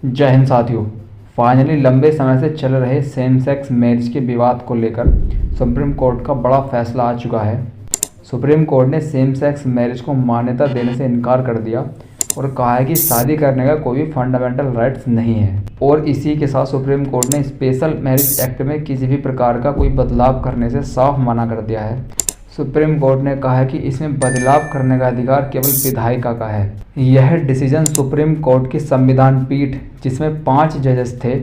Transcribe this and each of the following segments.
जय हिंद साथियों। फाइनली लंबे समय से चल रहे सेम सेक्स मैरिज के विवाद को लेकर सुप्रीम कोर्ट का बड़ा फैसला आ चुका है। सुप्रीम कोर्ट ने सेम सेक्स मैरिज को मान्यता देने से इनकार कर दिया और कहा है कि शादी करने का कोई भी फंडामेंटल राइट्स नहीं है। और इसी के साथ सुप्रीम कोर्ट ने स्पेशल मैरिज एक्ट में किसी भी प्रकार का कोई बदलाव करने से साफ मना कर दिया है। सुप्रीम कोर्ट ने कहा है कि इसमें बदलाव करने का अधिकार केवल विधायिका का है। यह डिसीजन सुप्रीम कोर्ट की संविधान पीठ, जिसमें 5 जजेस थे,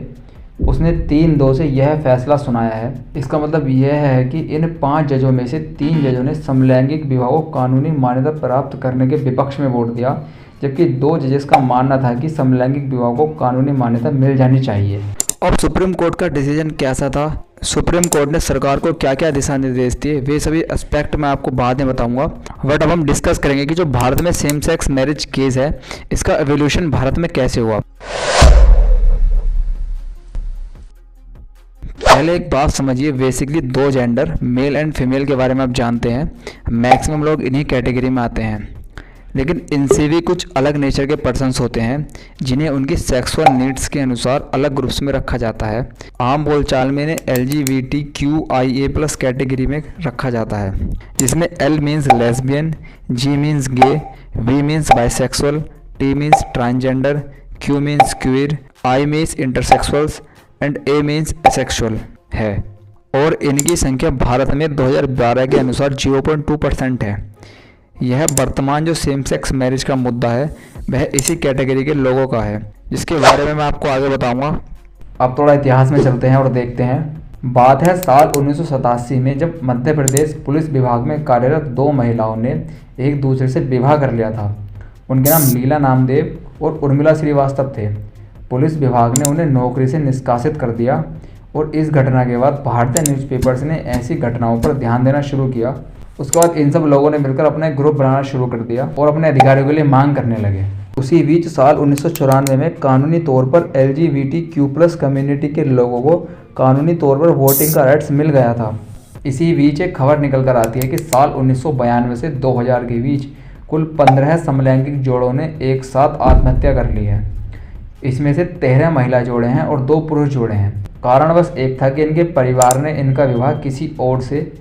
उसने 3-2 से यह फैसला सुनाया है। इसका मतलब यह है कि इन 5 जजों में से 3 जजों ने समलैंगिक विवाह को कानूनी मान्यता प्राप्त करने के विपक्ष में वोट दिया, जबकि 2 जजेस का मानना था कि समलैंगिक विवाह को कानूनी मान्यता मिल जानी चाहिए। अब सुप्रीम कोर्ट का डिसीजन कैसा था, सुप्रीम कोर्ट ने सरकार को क्या क्या दिशा निर्देश दिए, वे सभी एस्पेक्ट मैं आपको बाद में बताऊंगा। बट अब हम डिस्कस करेंगे कि जो भारत में सेम सेक्स मैरिज केस है, इसका एवोल्यूशन भारत में कैसे हुआ। पहले एक बात समझिए, basically 2 gender male and female के बारे में आप जानते हैं। मैक्सिमम लोग इन्हीं कैटेगरी में आते हैं, लेकिन इनसे भी कुछ अलग नेचर के पर्सन्स होते हैं जिन्हें उनकी सेक्सुअल नीड्स के अनुसार अलग ग्रुप्स में रखा जाता है। आम बोलचाल में इन्हें LGBTQIA+ कैटेगरी में रखा जाता है, जिसमें L means lesbian, G means gay, V means bisexual, T means transgender, Q means queer, I means intersexuals and A means asexual है। और इनकी संख्या भारत में 2012 के अनुसार 0.2% है। यह वर्तमान जो सेम सेक्स मैरिज का मुद्दा है, वह इसी कैटेगरी के लोगों का है, जिसके बारे में मैं आपको आगे बताऊंगा। अब थोड़ा इतिहास में चलते हैं और देखते हैं। बात है साल 1987 में, जब मध्य प्रदेश पुलिस विभाग में कार्यरत 2 महिलाओं ने एक दूसरे से विवाह कर लिया था। उनके नाम लीला नामदेव और उर्मिला श्रीवास्तव थे। पुलिस विभाग ने उन्हें नौकरी से निष्कासित कर दिया और इस घटना के बाद भारतीय न्यूज़पेपर्स ने ऐसी घटनाओं पर ध्यान देना शुरू किया। उसके बाद इन सब लोगों ने मिलकर अपना एक ग्रुप बनाना शुरू कर दिया और अपने अधिकारों के लिए मांग करने लगे। उसी बीच साल 1994 में कानूनी तौर पर LGBTQ+ कम्युनिटी के लोगों को कानूनी तौर पर वोटिंग का राइट्स मिल गया था। इसी बीच एक खबर निकल कर आती है कि साल 1992 से 2000 के बीच कुल 15 समलैंगिक जोड़ों ने एक साथ आत्महत्या कर ली है। इसमें से 13 महिला जोड़े हैं और 2 पुरुष जोड़े हैं। कारण बस एक था कि इनके परिवार ने इनका विवाह किसी और से,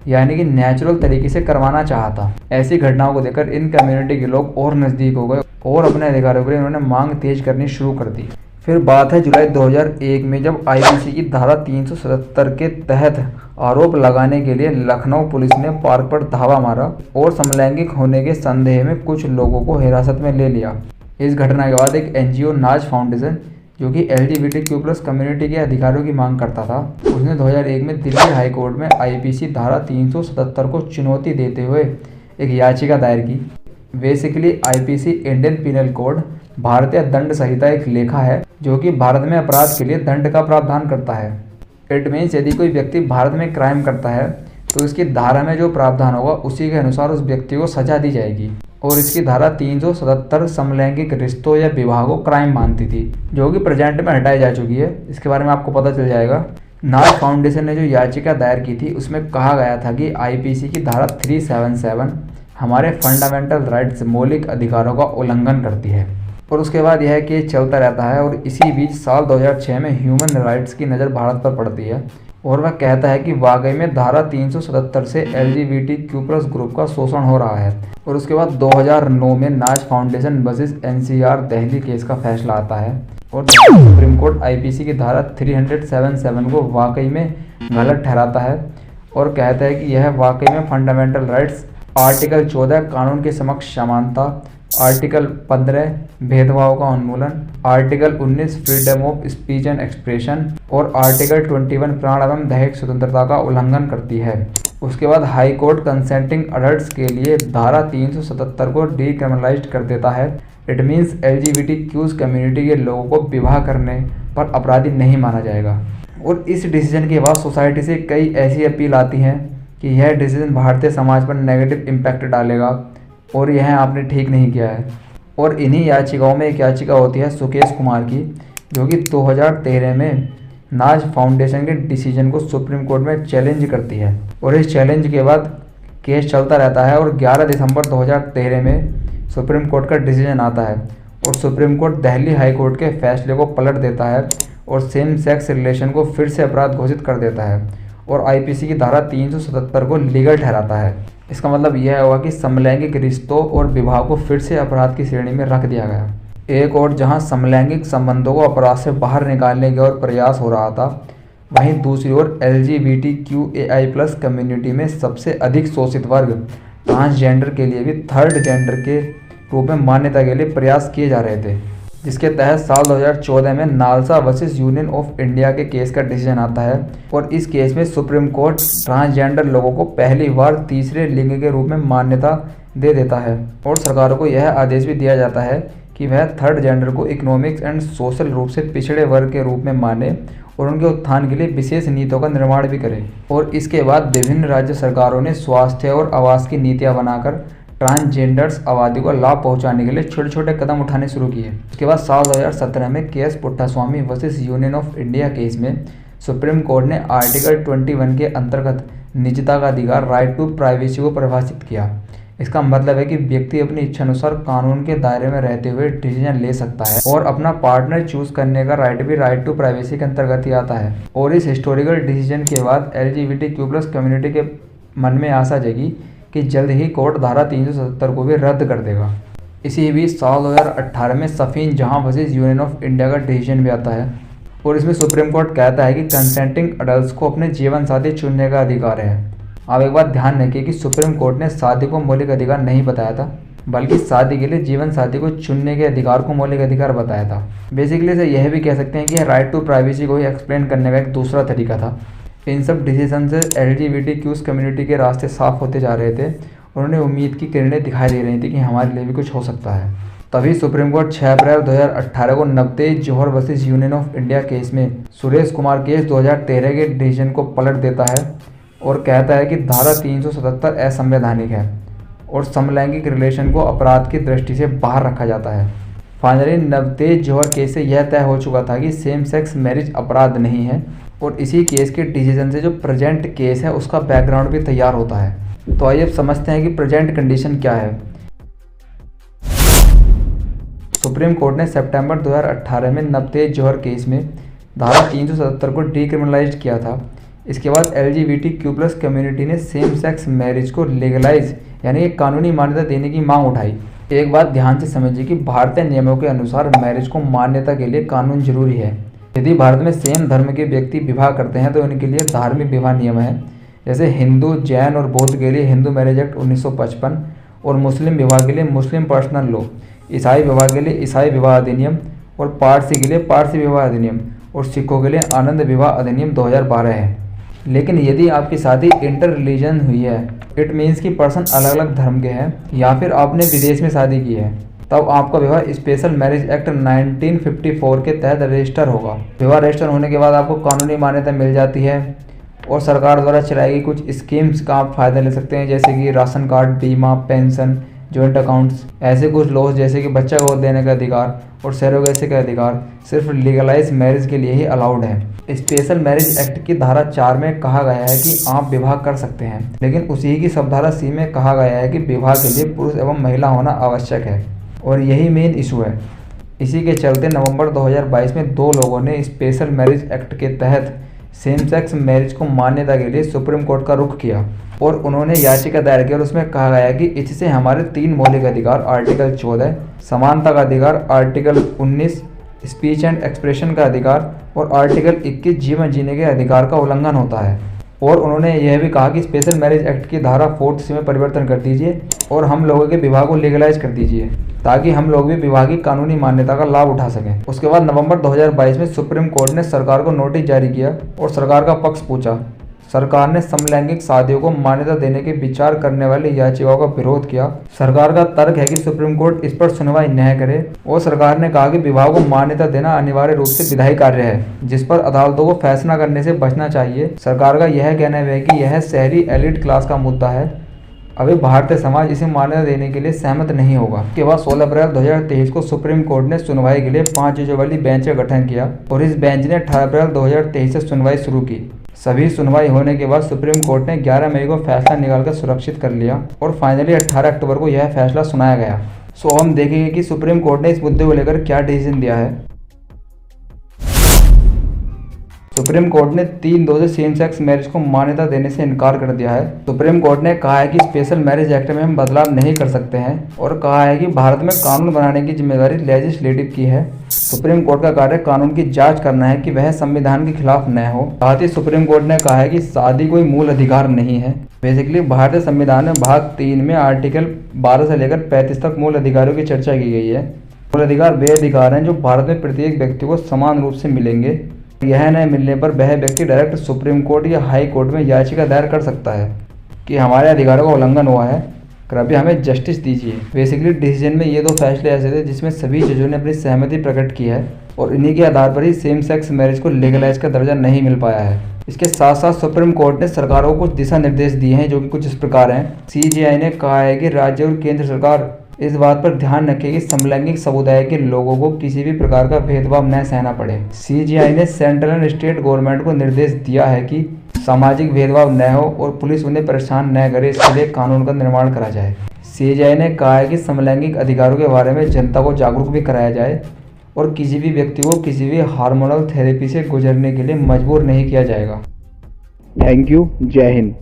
यानी कि नेचुरल तरीके से करवाना चाहा था। ऐसी घटनाओं को देखकर इन कम्युनिटी के लोग और नज़दीक हो गए और अपने अधिकारों के लिए उन्होंने मांग तेज करनी शुरू कर दी। फिर बात है जुलाई 2001 में, जब IPC की धारा 377 के तहत आरोप लगाने के लिए लखनऊ पुलिस ने पार्क पर धावा मारा और समलैंगिक होने के संदेह में कुछ लोगों को हिरासत में ले लिया। इस घटना के बाद एक NGO नाज फाउंडेशन, जो कि LGBTQ+ कम्युनिटी के अधिकारों की मांग करता था, उसने 2001 में दिल्ली हाई कोर्ट में IPC धारा 377 को चुनौती देते हुए एक याचिका दायर की। Basically IPC Indian penal code, भारतीय दंड संहिता, एक लेखा है जो कि भारत में अपराध के लिए दंड का प्रावधान करता है। इट मीन्स यदि कोई व्यक्ति भारत में क्राइम करता है तो इसकी धारा में जो प्रावधान होगा उसी के अनुसार उस व्यक्ति को सजा दी जाएगी। और इसकी धारा 377 समलैंगिक रिश्तों या विवाह को क्राइम मानती थी, जो कि प्रेजेंट में हटाई जा चुकी है। इसके बारे में आपको पता चल जाएगा। नाज फाउंडेशन ने जो याचिका दायर की थी, उसमें कहा गया था कि IPC की धारा 377 हमारे फंडामेंटल राइट्स, मौलिक अधिकारों का उल्लंघन करती है। और उसके बाद यह केस चलता रहता है और इसी बीच साल 2006 में ह्यूमन राइट्स की नज़र भारत पर पड़ती है और वह कहता है कि वाकई में धारा 377 से LGBTQ+ ग्रुप का शोषण हो रहा है। और उसके बाद 2009 में नाज foundation versus NCR Delhi case का फैसला आता है और सुप्रीम कोर्ट IPC की धारा 377 को वाकई में गलत ठहराता है और कहता है कि यह वाकई में फंडामेंटल राइट्स, आर्टिकल 14 कानून के समक्ष समानता, आर्टिकल 15 भेदभाव का उन्मूलन, article 19 freedom of speech and expression और आर्टिकल 21 प्राण एवं दैहिक स्वतंत्रता का उल्लंघन करती है। उसके बाद हाई कोर्ट कंसेंटिंग अडल्ट्स के लिए धारा 377 को डीक्रिमिनलाइज कर देता है। इट मीन्स LGBTQ कम्युनिटी के लोगों को विवाह करने पर अपराधी नहीं माना जाएगा। और इस डिसीजन के बाद सोसाइटी से कई ऐसी अपील आती हैं कि यह डिसीजन भारतीय समाज पर नेगेटिव इम्पैक्ट डालेगा और यह आपने ठीक नहीं किया है। और इन्हीं याचिकाओं में एक याचिका होती है सुकेश कुमार की, जो कि 2013 में नाज फाउंडेशन के डिसीजन को सुप्रीम कोर्ट में चैलेंज करती है। और इस चैलेंज के बाद केस चलता रहता है और 11 दिसंबर 2013 में सुप्रीम कोर्ट का डिसीजन आता है और supreme court Delhi high court के फैसले को पलट देता है और सेम सेक्स रिलेशन को फिर से अपराध घोषित कर देता है और आईपीसी की धारा 377 को लीगल ठहराता है। इसका मतलब यह हुआ कि समलैंगिक रिश्तों और विवाह को फिर से अपराध की श्रेणी में रख दिया गया। एक और जहां समलैंगिक संबंधों को अपराध से बाहर निकालने की ओर प्रयास हो रहा था, वहीं दूसरी ओर LGBTQAI+ कम्युनिटी में सबसे अधिक शोषित वर्ग ट्रांसजेंडर के लिए भी थर्ड जेंडर के रूप में मान्यता के लिए प्रयास किए जा रहे थे, जिसके तहत साल 2014 में NALSA versus union of India के केस का डिसीजन आता है और इस केस में सुप्रीम कोर्ट ट्रांसजेंडर लोगों को पहली बार तीसरे लिंग के रूप में मान्यता दे देता है और सरकारों को यह आदेश भी दिया जाता है कि वह थर्ड जेंडर को इकोनॉमिक्स एंड सोशल रूप से पिछड़े वर्ग के रूप में माने और उनके उत्थान के लिए विशेष नीतियों का निर्माण भी करे। और इसके बाद विभिन्न राज्य सरकारों ने स्वास्थ्य और आवास की नीतियां बनाकर ट्रांसजेंडर्स आबादी को लाभ पहुंचाने के लिए छोटे छोटे कदम उठाने शुरू किए। उसके बाद साल 2017 में K S Puttaswamy versus union of India case में सुप्रीम कोर्ट ने आर्टिकल 21 के अंतर्गत निजता का अधिकार राइट टू प्राइवेसी को परिभाषित किया। इसका मतलब है कि व्यक्ति अपनी इच्छानुसार कानून के दायरे में रहते हुए डिसीजन ले सकता है और अपना पार्टनर चूज करने का राइट भी राइट टू प्राइवेसी के अंतर्गत ही आता है। और इस हिस्टोरिकल डिसीजन के बाद LGBTQ+ कम्युनिटी के मन में आशा जगी कि जल्द ही कोर्ट धारा 377 को भी रद्द कर देगा। इसी बीच साल 2018 में सफीन जहां वर्सेस यूनियन ऑफ इंडिया का डिसीजन भी आता है और इसमें सुप्रीम कोर्ट कहता है कि कंसेंटिंग अडल्ट्स को अपने जीवन साथी चुनने का अधिकार है। अब एक बात ध्यान रखिए कि सुप्रीम कोर्ट ने शादी को मौलिक अधिकार नहीं बताया था, बल्कि शादी के लिए जीवन साथी को चुनने के अधिकार को मौलिक अधिकार बताया था। बेसिकली से यह भी कह सकते हैं कि राइट टू प्राइवेसी को ही एक्सप्लेन करने का एक दूसरा तरीका था। इन सब डिसीजन से LGBTQ कम्युनिटी के रास्ते साफ होते जा रहे थे और उन्हें उम्मीद की किरणें दिखाई दे रही थी कि हमारे लिए भी कुछ हो सकता है। तभी सुप्रीम कोर्ट 6 अप्रैल 2018 को Navtej Johar versus union of India case में सुरेश कुमार केस 2013 के डिसीजन को पलट देता है और कहता है कि धारा 377 असंवैधानिक है और समलैंगिक रिलेशन को अपराध की दृष्टि से बाहर रखा जाता है। फाइनली नवतेज जौहर केस से यह तय हो चुका था कि सेम सेक्स मैरिज अपराध नहीं है और इसी केस के डिसीजन से जो प्रेजेंट केस है उसका बैकग्राउंड भी तैयार होता है। तो आइए अब समझते हैं कि प्रेजेंट कंडीशन क्या है। सुप्रीम कोर्ट ने सितंबर 2018 में नवतेज जौहर केस में धारा 377 को डीक्रिमिनलाइज किया था। इसके बाद LGBTQ+ कम्युनिटी ने सेम सेक्स मैरिज को लीगलाइज यानी कि कानूनी मान्यता देने की मांग उठाई। एक बात ध्यान से समझिए कि भारतीय नियमों के अनुसार मैरिज को मान्यता के लिए कानून जरूरी है। यदि भारत में सेम धर्म के व्यक्ति विवाह करते हैं तो उनके लिए धार्मिक विवाह नियम है, जैसे हिंदू, जैन और बौद्ध के लिए हिंदू मैरिज एक्ट 1955 और मुस्लिम विवाह के लिए मुस्लिम पर्सनल लॉ, ईसाई विवाह के लिए ईसाई विवाह अधिनियम और पारसी के लिए पारसी विवाह अधिनियम और सिखों के लिए आनंद विवाह अधिनियम 2012 है। लेकिन यदि आपकी शादी इंटर रिलीजन हुई है, इट मीन्स कि पर्सन अलग अलग धर्म के हैं या फिर आपने विदेश में शादी की है, तब आपका विवाह स्पेशल मैरिज एक्ट 1954 के तहत रजिस्टर होगा। विवाह रजिस्टर होने के बाद आपको कानूनी मान्यता मिल जाती है और सरकार द्वारा चलाई गई कुछ स्कीम्स का आप फायदा ले सकते हैं, जैसे कि राशन कार्ड, बीमा, पेंशन, जॉइंट अकाउंट्स। ऐसे कुछ लॉज जैसे कि बच्चा गोद देने का अधिकार और सरोगेसी का अधिकार सिर्फ लीगलाइज मैरिज के लिए ही अलाउड है। स्पेशल मैरिज एक्ट की धारा 4 में कहा गया है कि आप विवाह कर सकते हैं, लेकिन उसी की सबधारा C में कहा गया है कि विवाह के लिए पुरुष एवं महिला होना आवश्यक है और यही मेन इशू है। इसी के चलते नवंबर 2022 में 2 लोगों ने स्पेशल मैरिज एक्ट के तहत सेम सेक्स मैरिज को मान्यता के लिए सुप्रीम कोर्ट का रुख किया और उन्होंने याचिका दायर की और उसमें कहा गया कि इससे हमारे 3 मौलिक अधिकार आर्टिकल 14 समानता का अधिकार, आर्टिकल 19 स्पीच एंड एक्सप्रेशन का अधिकार और आर्टिकल 21 जीवन जीने के अधिकार का उल्लंघन होता है। और उन्होंने यह भी कहा कि स्पेशल मैरिज एक्ट की धारा 4 में परिवर्तन कर दीजिए और हम लोगों के विवाह को लीगलाइज कर दीजिए ताकि हम लोग भी विवाह की कानूनी मान्यता का लाभ उठा सकें। उसके बाद नवंबर 2022 में सुप्रीम कोर्ट ने सरकार को नोटिस जारी किया और सरकार का पक्ष पूछा। सरकार ने समलैंगिक शादियों को मान्यता देने के विचार करने वाली याचिकाओं का विरोध किया। सरकार का तर्क है कि सुप्रीम कोर्ट इस पर सुनवाई न करे और सरकार ने कहा कि विवाह को मान्यता देना अनिवार्य रूप से विधायी कार्य है, जिस पर अदालतों को फैसला करने से बचना चाहिए। सरकार का यह कहना है कि यह शहरी एलिट क्लास का मुद्दा है, अभी भारतीय समाज इसे मान्यता देने के लिए सहमत नहीं होगा। इसके बाद 16 अप्रैल 2023 को सुप्रीम कोर्ट ने सुनवाई के लिए 5 जजों वाली बेंच का गठन किया और इस बेंच ने 18 अप्रैल 2023 से सुनवाई शुरू की। सभी सुनवाई होने के बाद सुप्रीम कोर्ट ने 11 मई को फैसला निकालकर सुरक्षित कर लिया और फाइनली 18 अक्टूबर को यह फैसला सुनाया गया। सो हम देखेंगे कि सुप्रीम कोर्ट ने इस मुद्दे को लेकर क्या डिसीजन दिया है। सुप्रीम कोर्ट ने 3-2 से सेम सेक्स मैरिज को मान्यता देने से इनकार कर दिया है। सुप्रीम कोर्ट ने कहा है कि स्पेशल मैरिज एक्ट में हम बदलाव नहीं कर सकते हैं और कहा है कि भारत में कानून बनाने की जिम्मेदारी लेजिस्लेटिव की है। सुप्रीम कोर्ट का कार्य कानून की जांच करना है कि वह संविधान के खिलाफ न हो। साथ ही सुप्रीम कोर्ट ने कहा है कि शादी कोई मूल अधिकार नहीं है। बेसिकली भारतीय संविधान में भाग 3 में आर्टिकल 12 से लेकर 35 तक मूल अधिकारों की चर्चा की गई है। मूल अधिकार वे अधिकार हैं जो भारत में प्रत्येक व्यक्ति को समान रूप से मिलेंगे। यह न मिलने पर वह व्यक्ति डायरेक्ट सुप्रीम कोर्ट या हाई कोर्ट में याचिका दायर कर सकता है कि हमारे अधिकारों का उल्लंघन हुआ है, कृपया हमें जस्टिस दीजिए। बेसिकली डिसीजन में ये 2 फैसले ऐसे थे जिसमें सभी जजों ने अपनी सहमति प्रकट की है और इन्हीं के आधार पर ही सेम सेक्स मैरिज को लीगलाइज का दर्जा नहीं मिल पाया है। इसके साथ साथ सुप्रीम कोर्ट ने सरकारों को कुछ दिशा निर्देश दिए हैं जो कि कुछ इस प्रकार हैं। CJI ने कहा है कि राज्य और केंद्र सरकार इस बात पर ध्यान रखे कि समलैंगिक समुदाय के लोगों को किसी भी प्रकार का भेदभाव न सहना पड़े। CJI ने सेंट्रल एंड स्टेट गवर्नमेंट को निर्देश दिया है कि सामाजिक भेदभाव न हो और पुलिस उन्हें परेशान न करे, इसके लिए कानून का निर्माण करा जाए। CJI ने कहा है कि समलैंगिक अधिकारों के बारे में जनता को जागरूक भी कराया जाए और किसी भी व्यक्ति को किसी भी हार्मोनल थेरेपी से गुजरने के लिए मजबूर नहीं किया जाएगा। Thank you. जय हिंद।